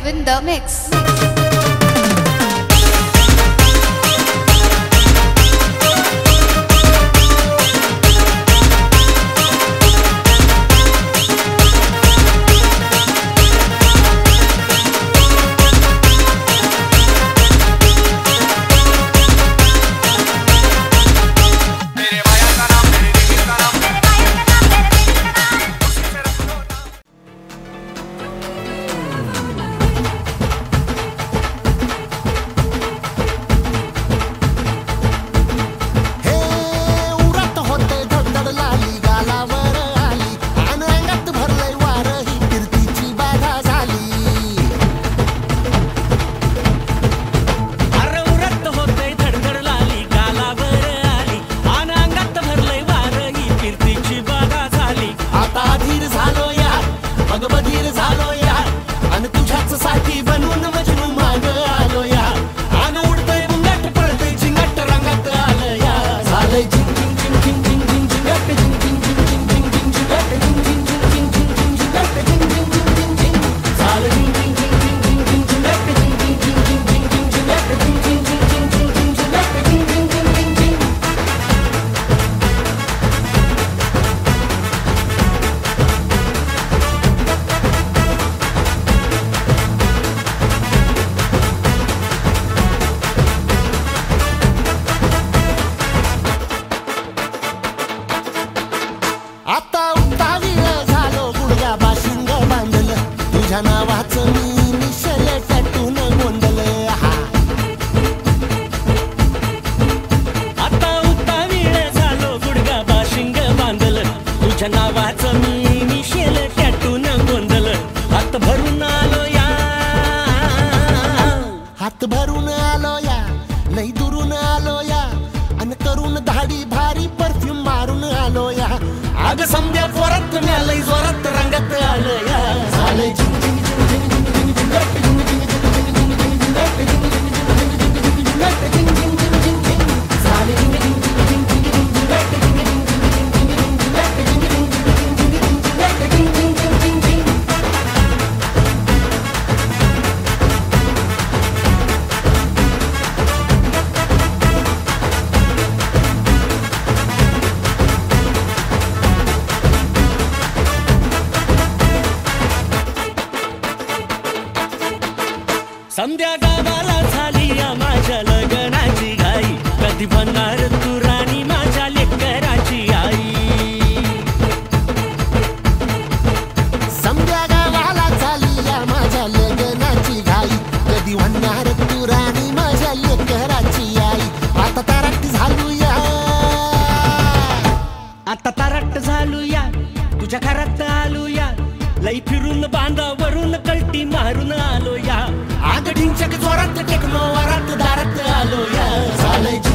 live in the mix. आता उतावीळ झालो गुडघा बाशिंग बांधलं तुझ्या नावाचं मी निशल टॅटून गोंधलं आता उतावीळ झालो गुडघा बाशिंग बांधलं तुझ्या नावाचं मी निशल टॅटून गोंधलं हात भरून आलो या हात भरून आलो या लई दुरून आलो या अन करून धाडी भारी परफ्यूम मारून आलो या आग संध्या जोरात लई जोरात रंगात आलं या झालंय झिंग झिंग झिंग झिंग झिंग झिंग झिंग झिंग झिंग संध्या गावाला झाली या माझ्या लग्नाची घाई कधी बनणार तू राणी माझ्या लेकराची आई संध्या गावाला झाली या माझ्या लग्नाची घाई कधी म्हणणार तू राणी माझ्या लेकराची आई आता तारट झालो या आता तारट झालो या तुझ्या घरात आलो या लई फिरून बांधावरून कल्टी मारून आलो या आग ढिंचक जोरात टेक्नो वरात दारात आलो या झालंय